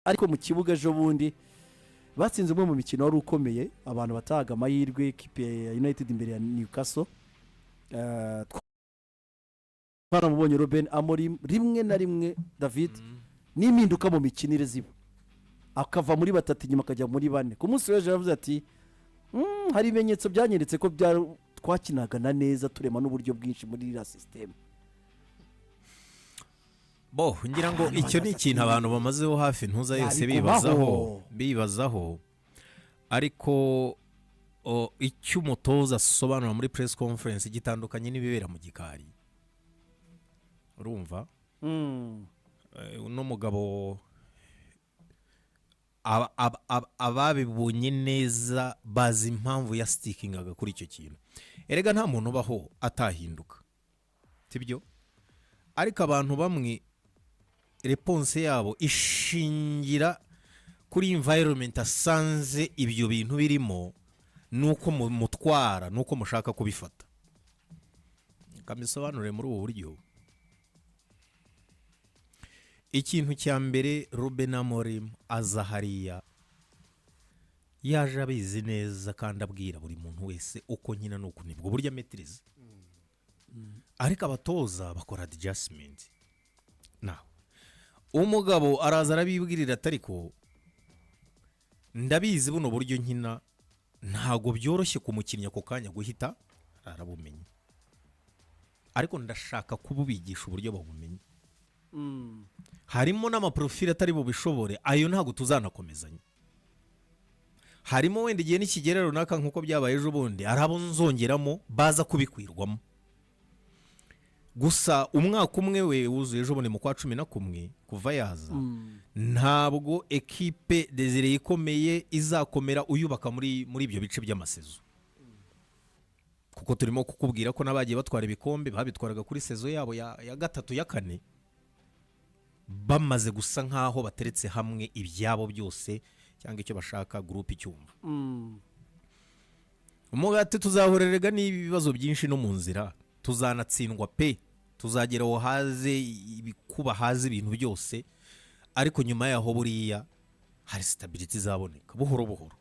ariko mu kibuga ejo bundi batsinze umwe mu mikino wari ukomeye abantu batahaga amahirwe ikipe ya United imbere ya Newcastle. Twaramubonye Roben Amorim rimwe na rimwe David n'impinduka mu mikinire ziba akava muri batatu inyuma akajya muri bane. Ku munsi w'ejo yavuze ati hari ibimenyetso byanyeretse ko twakinaga na neza turema n'uburyo bwinshi muri iriya sisiteme. Bo ngira ngo icyo ni ikintu abantu bamazeho hafi ntuza yose bibazaho ariko icyo umutoza asobanura muri press conference gitandukanye n'ibibera mu gikari. Urumva uno mugabo ababibonye neza bazi impamvu ya stickingaga kuri icyo kintu. Erega nta muntu ubaho atahinduka sibyo, ariko abantu bamwe response yabo ishingira kuri environment asanze ibyo bintu birimo nuko mutwara nuko mushaka kubifata. Kamisobanure muri ubu buryo. Ikintu cya mbere Roben Amorim aza hariya yaje abizi neza kandi abwira buri muntu wese uko nyina nuko nibwo burya metirize. Ariko abatoza bakora adjustment. Now umugabo araza arabibwirira atariko ndabizi buno buryo nkina ntago byoroshye kumukinya ko kanya guhita arabumenye, ariko ndashaka kububigisha uburyo babumenye. Harimo n'amaprofile atari bubishobore, ayo ntago tuzanakomezanya. Harimo wenda igihe n'ikigera runaka nkuko byabaye ejo bundi arabo nzongeramo baza kubikwirwamo. Gusa umwaka umwe we wuzuye ejo bundi mu kwa 11 kuva yaza ntabwo ekipe Desire ikomeye izakomera uyubaka muri ibyo bice by'amasezo, kuko turimo kukubwira ko nabagiye batwara ibikombe babitwaraga kuri sezo yabo ya gatatu ya kane bamaze gusa nkaho bateretse hamwe ibyabo byose cyangwa icyo bashaka groupe icyumva. Umugati tuzahorerega n'ibibazo byinshi no mu nzira, tuzanatsindwa pe, tuzagera aho haze ibikuba haze ibintu byose, ariko nyuma yaho buriya hari stability zaboneka buhoro buhoro.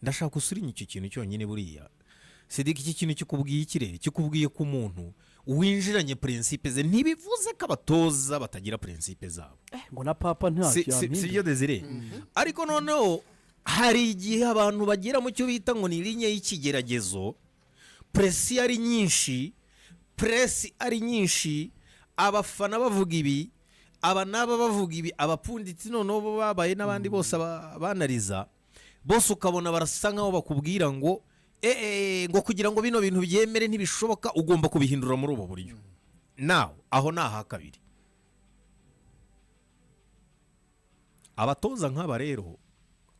Ndashaka usurinya icyo kintu cyonyine buriya Sidiki iki kintu cyukubwiye ikirere cyukubwiye ku muntu winjiranye principe ze ntibivuze ko abatoza batagira principe zabo ngo na papa ntacyo sibyo Desire. Ariko noneho hari igihe abantu bagira mu cyo bita ngo ni linye y'ikigeragezo, press ari nyinshi, abafana bavuga ibi, abanaba bavuga ibi, abapunditsi noneho bo babaye n'abandi bose banariza bose ukabona barasa nkaho bakubwira ngo ngo kugira ngo bino bintu byemere ntibishoboka ugomba kubihindura muri ubu buryo. Now aho naha kabiri abatoza nk'aba rero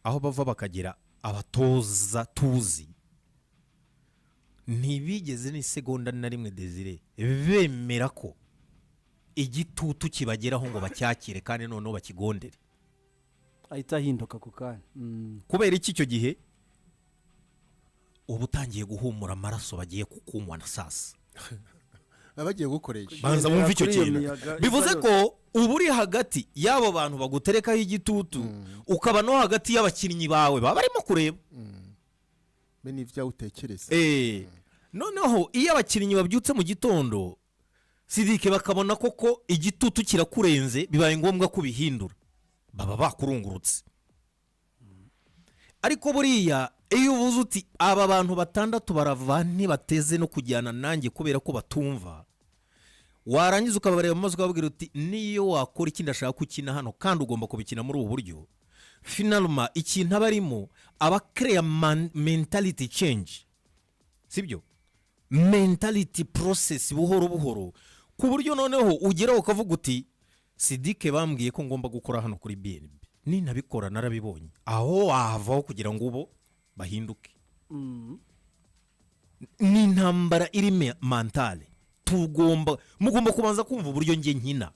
aho bava bakagira abatoza tuzi ntibigeze ni segonda na rimwe Desire bemera ko igitutu kibageraho ngo bacyakire kandi noneho bakigondere ahita hinduka ku kanya. Kubera iki cyo gihe ubutangiye guhumura amaraso bagiye kukunywa na sasa abagiye gukoresha banza bumva icyo kintu. Bivuze ko uburi hagati y'abo bantu baguterekaho igitutu ukaba no hagati y'abakinnyi bawe baba barimo kureba be n'ivya utekereza. Noneho iyo abakinnyi babyutse mu gitondo Sidike bakabona koko igitutu kirakurenze bibaye ngombwa kubihindura baba bakurungurutse. Ariko buriya iyo uvuze uti aba bantu batandatu baravani bateze no kujyana nanjye kubera ko batumva, warangiza ukabareba mu maso ukababwira uti niyo wakora ikindi ashaka kukina hano kandi ugomba kubikina muri ubu buryo, finalement ikintu abarimo aba create mentality change, sibyo? Mentality process buhoro buhoro ku buryo noneho ugera ukavuga uti Sidike bambwiye ko ngomba gukora hano kuri BNB, ni nabikora narabibonye, aho wavaho kugira ngo ubo bahinduke. Ni ntambara iri mentale mugomba kubanza kumva uburyo nge nkina.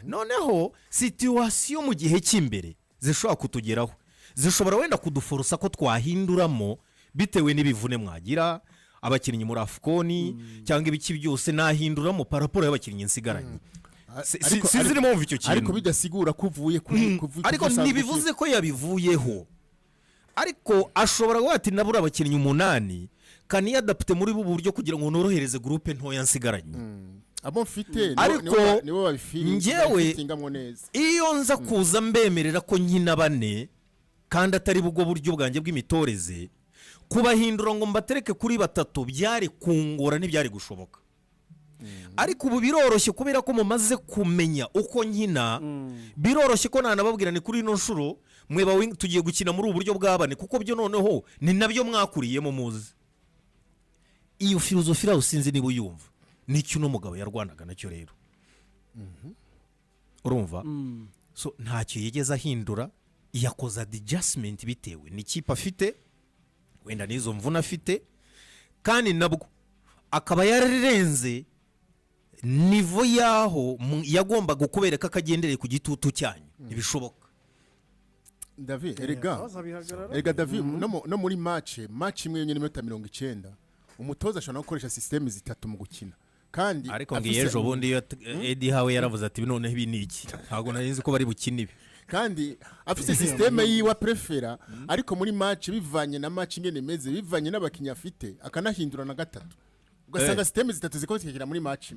Noneho situation mu gihe cy'imbere zishobora kutugeraho, zishobora wenda kuduforosa ko twahinduramo bitewe n'ibivune mwagira abakinnyi muri Afconi cyangwa ibiki byose nahinduramo paraporo y'abakinnyi nsigaranye. sinzi impamvu icyo kintu ariko bidasigura ko uvuye ariko ntibivuze ko yabivuyeho ariko ashobora kuba ati nabura abakinnyi 8 kaniyadapute muri ubu buryo kugira ngo norohereze groupe ntoya nsigaranye abo mfite ariko nibo babifiri njyewe iyo nza kuza mbemerera ko nkina 4 kandi atari bwo buryo bwanjye bw'imitoreze kubahindura ngo mbatereke kuri 3 byari kungora n'ibyari gushoboka ariko ubu biroroshye kubera ko mumaze kumenya uko nkina biroroshye ko nanababwira ni kuri ino nshuro mwe tugiye gukina muri ubu buryo bw'abane kuko byo noneho ni nabyo mwakuriyemo muzi iyo filozofi raho sinzi niba uyumva nicyo uno mugabo yarwanaga nacyo rero urumva so ntacyo yigeze ahindura yakoze adjustment bitewe n'ikipe afite wenda n'izo mvuna afite kandi nabwo akaba yararenze nivo yaho yagombaga kubereka akagendereye ku gitutu cyanyu ntibishoboka David erega David no muri match imwe yonyine iminota 90 umutoza ashobora gukoresha system 3 mu gukina kandi ariko ngiyejo bundi Eddie Hawe yaravuze ati none ibi niki ntago narinzi ko bari bukina ibi kandi afite system yiwa prefera ariko muri match bivanye na match ingene meze bivanye n'abakinya afite akanahindura na gatatu ugasanga system 3 zikotekera muri match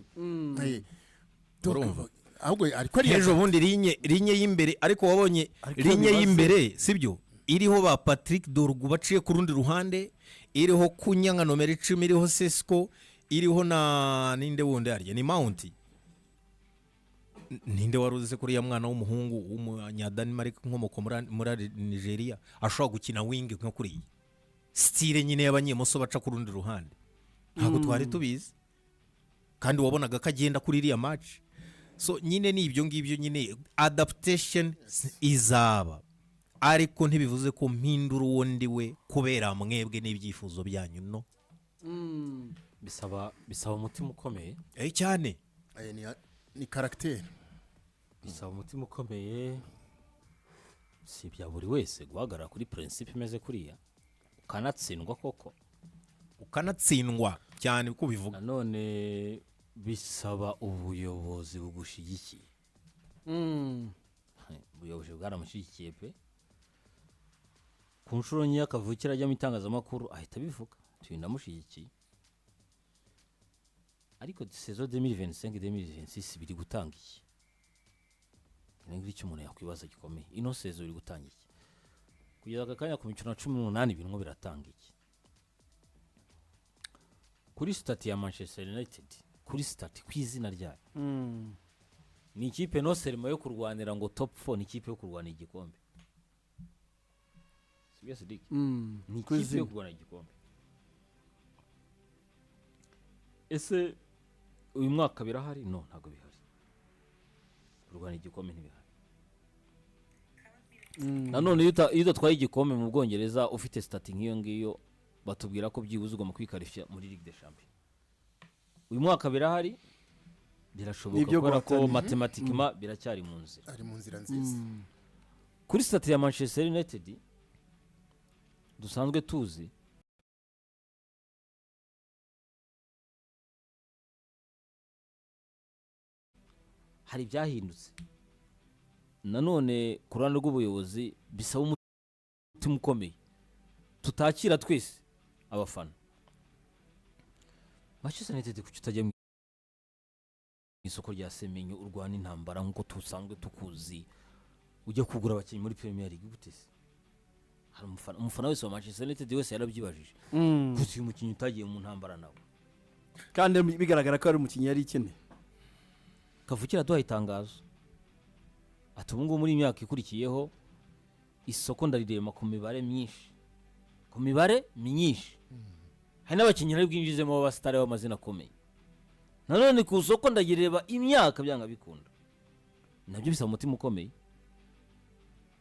ahubwo ariko ari ejo bundi linye y'imbere ariko wabonye linye y'imbere sibyo iriho ba Patrick Dorgu baciye ku rundi ruhande iriho kunyanga nomero 10 iriho Sesco iriho na ninde wundi arya ni Mount ninde waruze kuri ya mwana w'umuhungu w'umunyadanimarike nkomoko muri Nigeria ashobora gukina wing nko kuri style nyine y'abanyemoso baca ku rundi ruhande ntabwo twari tubizi kandi wabonaga kagenda kuri iriya match so nyine ni ibyo ngibyo nyine adaptation izaba ariko ntibivuze ko mpindura uwundi we kubera mwebwe n'ibyifuzo byanyu no bisaba umutima ukomeye cyane ni caractère bisaba umutima ukomeye si bya buri wese guhagarara kuri principe imeze kuriya ukanatsindwa koko ukanatsindwa cyane uko bivuga none bisaba ubuyobozi bugushigikiye ubuyobozi bwaramushyigikiye pe ku nshuro nke akavukira ajya mu itangazamakuru ahita bivuga ndamushyigikiye ariko saison 2025-2026 biri gutanga iki nengiri cyo umuntu yakwibaza gikomeye ino saison biri gutanga iki kugeza akanya ku mikino 18 ibintu biratanga iki kuri stati ya Manchester United kuri stati kwizina ryayo ni ikipe no serima yo kurwanira ngo top 4 ni ikipe yo kurwana igikombe sibyo Sidik ni ikipe yo kurwana igikombe ese uyu mwaka birahari no ntago bihari kurwana igikombe ntibihari nanone iyo udatwaye igikombe mu Bwongereza ufite stati nk'iyo ngiyo batubwira ko byibuze ugomba kwikarifya muri Ligue des Champions uyu mwaka birahari birashoboka kubera ko mathematiquement biracyari mu nzira ari mu nzira nziza kuri stati ya Manchester United dusanzwe tuzi hari byahindutse nanone ku ruhande rw'ubuyobozi bisaba umutima ukomeye tutakira twese abafana Manchester United kuki utajya mu isoko rya Semenyo urwana intambara nkuko tusanzwe tukuzi ujya kugura abakinnyi muri Premier League gutese hari umufana wese wa Manchester United wese yarabyibajije gusa uyu mukinnyi utagiye mu ntambara nawe kandi bigaragara ko ari umukinnyi yari ikeneye kavukira duha itangazo ati ubu ngubu muri imyaka ikurikiyeho isoko ndarirema ku mibare myinshi hari n'abakinnyi nari bwinjizemo b'abasitari b'amazina akomeye nanone ku isoko ndagireba imyaka byanga bikunda nabyo bisaba umutima ukomeye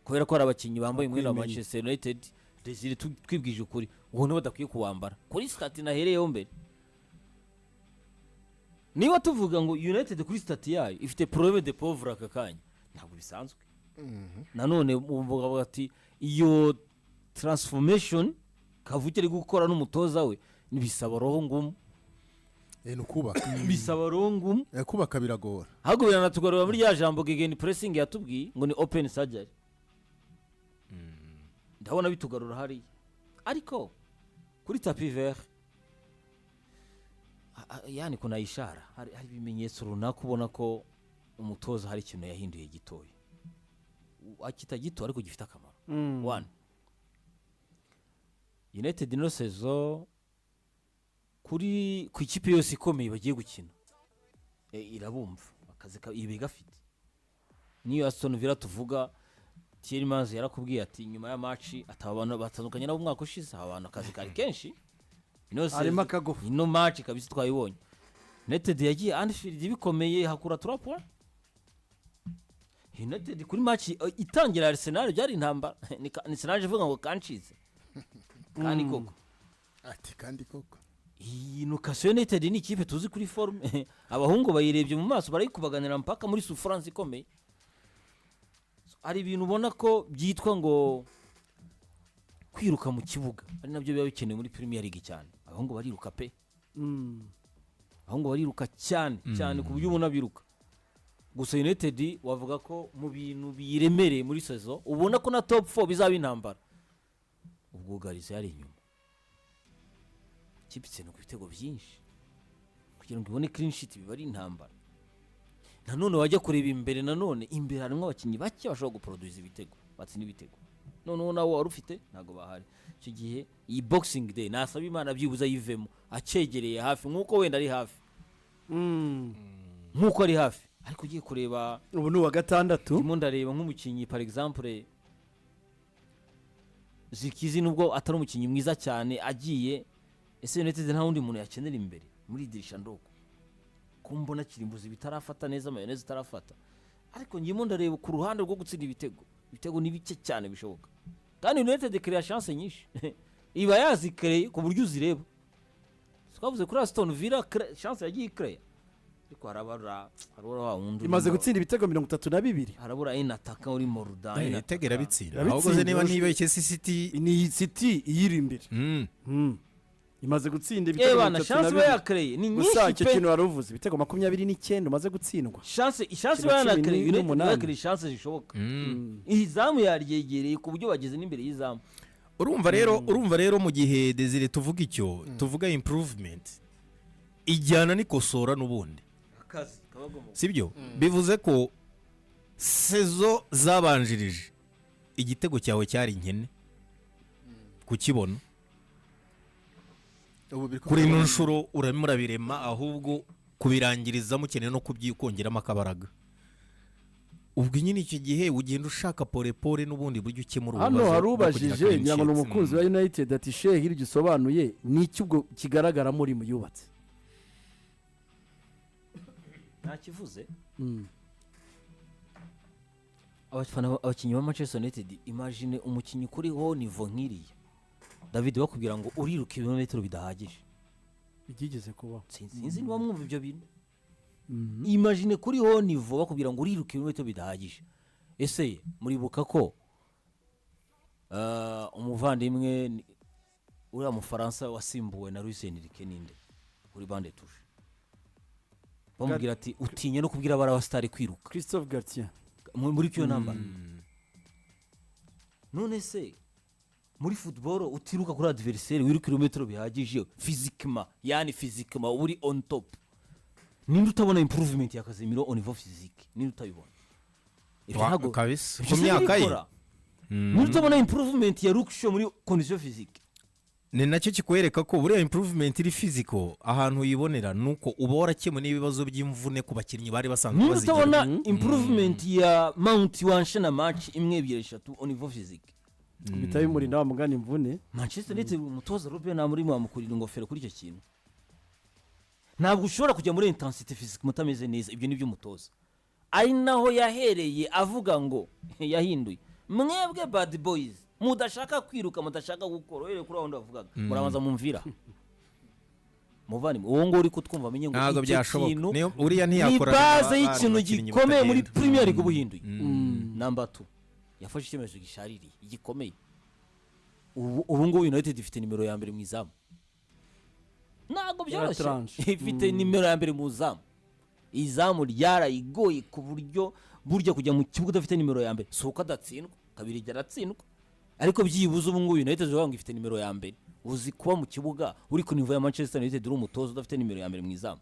kubera ko hari abakinnyi bambaye umwenda wa Manchester United Desire twibwije ukuri ubu badakwiye kuwambara kuri stati nahereyeho mbere niba tuvuga ngo United kuri stati yayo ifite problème de pauvre aka kanya ntabwo bisanzwe nanone umvuga ati iyo transformation kavukire gukora n'umutoza we nibisaba roho ngumu ni ukubaka bisaba rongo kubaka biragora ahubwo biranatugarura muri ya jambo gegen pressing yatubwiye ngo ni open surgery ndabona bitugarura hariya ariko kuri tapi vert yani kuna ishara hari ibimenyetso runaka ubona ko umutoza hari ikintu yahinduye gitoya akita gito ariko gifite akamaro one United no sezo kuri ku ikipe yose ikomeye bagiye gukina irabumva akazi ibi gafite niyo Aston Villa tuvuga Thierry Manzi yarakubwiye ati nyuma ya match atabana batandukanye nabo umwaka ushize abantu akazi kari kenshi ino match kabisa twayibonye United yagiye Anfield bikomeye hakura 3 points United kuri match itangira Arsenal byari intambara ni scenario ivuga ngo kancize kandi koko ati kandi koko iyi Newcastle United ni ikipe tuzi kuri forme abahungu bayirebye mu maso barayikubaganira mpaka muri souffrance ikomeye ari ibintu ubona ko byitwa ngo kwiruka mu kibuga ari nabyo biba bikenewe muri Premier League cyane abahungu bariruka pe abahungu bariruka cyane cyane ku buryo ubona biruka gusa United wavuga ko mu bintu biremereye muri saison ubona ko na top 4 bizaba intambara ubwugarize yari inyuma kipitse no kubitego byinshi kugira ngo ibone clean sheet biba ari intambara nanone wajya kureba imbere nanone imbere harimo abakinnyi bake bashobora guproduce ibitego batsi n'ibitego none nawo wari ufite ntago bahari icyo gihe iyi boxing day nasaba Imana byibuza yivemo acegereye hafi nkuko wenda ari hafi nkuko ari hafi ariko ugiye kureba ubu ni wa gatandatu ndimo ndareba nk'umukinnyi par exemple Zikizi nubwo atari umukinnyi mwiza cyane agiye ese United nta wundi muntu yakenera imbere muri dirisha ndoko kumbona kirimbuzi bitarafata neza mayoneze itarafata ariko ngimo ndareba ku ruhande rwo gutsinda ibitego ni bike cyane bishoboka kandi United create chance nyinshi iba yazikreye ku buryo uzireba twavuze kuri Aston Villa chance yagiye create ariko harabura wundi imaze gutsinda ibitego 32 harabura inataka uri Morudan itegera bitsinda ahubwo ze niba nibeshye City ni City iyiri imbere imaze gutsinda ibitego 32 chance yakreye ni nyinshi gusa icyo kintu waruvuze ibitego 29 umaze gutsindwa chance yakreye United chance zishoboka izamu yaryegereye ku buryo bageze n'imbere y'izamu urumva rero mu gihe Desire tuvuga icyo tuvuga improvement ijyana n'ikosora n'ubundi sibyo bivuze ko sezo zabanjirije igitego cyawe cyari inkene kukibona kuri ino nshuro urabirema ahubwo kubirangiriza mukeneye no kubyikongeramo akabaraga ubwo nyine icyo gihe ugenda ushaka pole n'ubundi buryo ukemura ububazo hano harubajije ngira ngo n'umukunzi wa United ati shehe hirya usobanuye n'iki ubwo kigaragara muri mu yubatse ntakivuze abakinnyi ba Manchester United imagine umukinnyi kuri ho nivo nkiriya David bakubwira ngo uriruka ibirometero bidahagije bigigeze kubaho sinzi niba mwumva ibyo bintu imagine kuri ho nivo bakubwira ngo uriruka ibirometero bidahagije ese muribuka ko umuvandimwe uriya Mufaransa wasimbuwe na Luis Enrique ninde kuri bande touche bamubwira ati utinye no kubwira bara star kwiruka Christophe Galtier muri kiyo namba none se muri football utiruka kuri adversaire wiruka kilometero bihagije physiquement yani physiquement uri on top ninde utabona improvement ya Casemiro au niveau physique ninde utabibona ntago kabisa ku myaka ye ninde utabona improvement ya Luke muri condition physique ni nacyo kikwereka ko buriya improvement iri physical ahantu uyibonera nuko uba warakemwe n'ibibazo by'imvune ku bakinnyi bari basanzwe bazigira utabona improvement ya Mount wanshana match imwe 2-3 au niveau physique bitaye muri ndawa mugana imvune Manchester United umutoza Roben Amorim amukurira ingofero kuri icyo kintu ntabwo ushobora kujya muri intensity physique mutameze neza ibyo nibyo umutoza ari naho yahereye avuga ngo yahinduye mwebwe bad boys mudashaka kwiruka mudashaka gukora rero kuri aho ndavugaga murabanza mumvira muvani uwo ngo uri kutwumva amenye ngo ntabwo byashoboka uriya ntiyakora ni base y'ikintu gikomeye muri Premier League ubuhinduye number 2 yafashe icyemezo gishaririye igikomeye ubu ngo United ifite nimero ya mbere mu izamu ntabwo ntabwo byoroshye Yaratranche. ifite nimero ya mbere mu zamu izamu ryarayigoye ku buryo burya kujya mu kibuga udafite nimero ya mbere si uko adatsindwa kabiri igihe aratsindwa ariko byibuze ubu ngubu United zivuga ngo ifite nimero ya mbere uzi kuba mu kibuga uri ku nivo ya Manchester United uri umutoza udafite nimero ya mbere mu izamu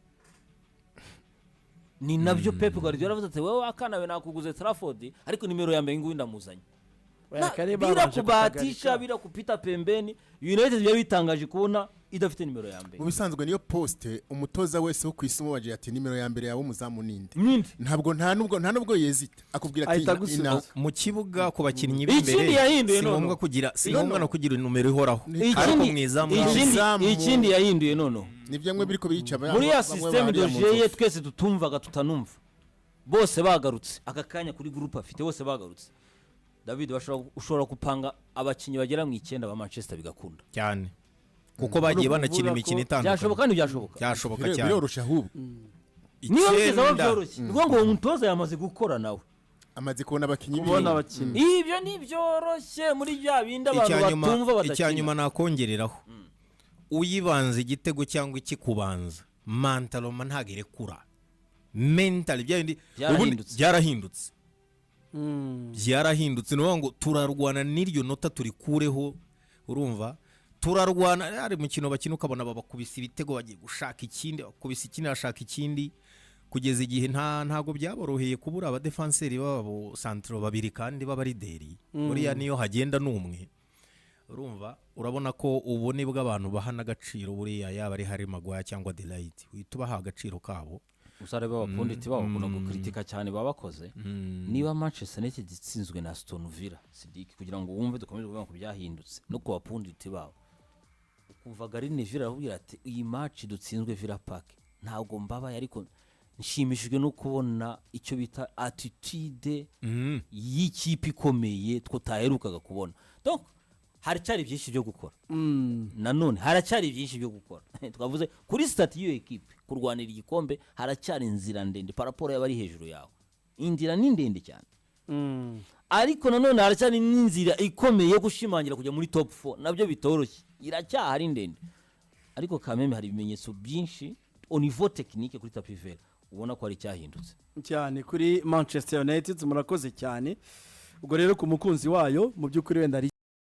ni nabyo Pep Guardiola aravuze ati wowe akanawe nakuguze Trafford ariko nimero ya mbere nguyu ndamuzanye bila kubahatisha bila kupita pembeni United bya bitangaje kubona idafite nimero ya mbere mu bisanzwe niyo poste umutoza wese wo kwisumo waje ati nimero ya mbere yawe umuzamu ninde nta nubwo yezita akubwira ati ina mu kibuga ku bakinnyi Ikindi b'imbere yahinduye si none. ngombwa kugira si ngombwa no kugira numero ihoraho ariko mu izamu ikindi yahinduye nono nivyo mwe biriko biyica muri ya systeme de jeu twese tutumvaga tutanumva bose bagarutse aka kanya kuri groupe afite bose bagarutse David ushobora kupanga abakinnyi bagera mu 9 ba Manchester bigakunda cyane kuko bagiye banakina imikino itandukanye byashoboka ntibyashoboka byashoboka cyane birorosha ahubwo niba bigeze aho byoroshye ngo uwo mutoza yamaze gukora nawe amaze kubona abakinnyi kubona abakinnyi ibyo ntibyoroshye muri bya bindi abantu batumva badakina icyanyuma nakongereraho uyibanza igitego cyangwa ikikubanza mentaloma ntagerekura mentally byarahindutse byarahindutse no ngo turarwana n'iryo nota turikureho urumva turarwana ari mukino bakina ukabona babakubisa ibitego bagiye gushaka ikindi bakubisa ikindi bashaka ikindi kugeza igihe ntago byaboroheye kubura aba defenseurs babo centro babiri kandi baba leaderi muri ya niyo hagenda numwe urumva urabona ko ubone bw'abantu bahana agaciro buriya yaba ari hari magwaya cyangwa delight witubaha agaciro kabo usare b'abapunditi babo kuna gukritika cyane babakoze niba Manchester United itsinzwe na Aston Villa Sidiki kugira ngo wumve dukomeze kuvuga ko byahindutse no ku bapunditi babo kuva Garine Villa arabwira ati iyi match dutsinzwe Villa Park ntabwo mbabaye ariko nshimishijwe no kubona icyo bita attitude y'ikipe ikomeye tutaherukaga kubona donc haracyari byinshi byo gukora nanone haracyari byinshi byo gukora twavuze kuri stati y'iyo ekipe kurwanira igikombe haracyari inzira ndende paraporo y'abari hejuru yawe indira ni ndende cyane ariko nanone haracyari n'inzira ikomeye gushimangira kujya muri top 4 nabyo bitoroshye iracyahari ndende ariko kameme hari ibimenyetso byinshi au niveau technique kuri tapi vert ubona ko ari cyahindutse cyane kuri Manchester United murakoze cyane ubwo rero ku mukunzi wayo mu by'ukuri wenda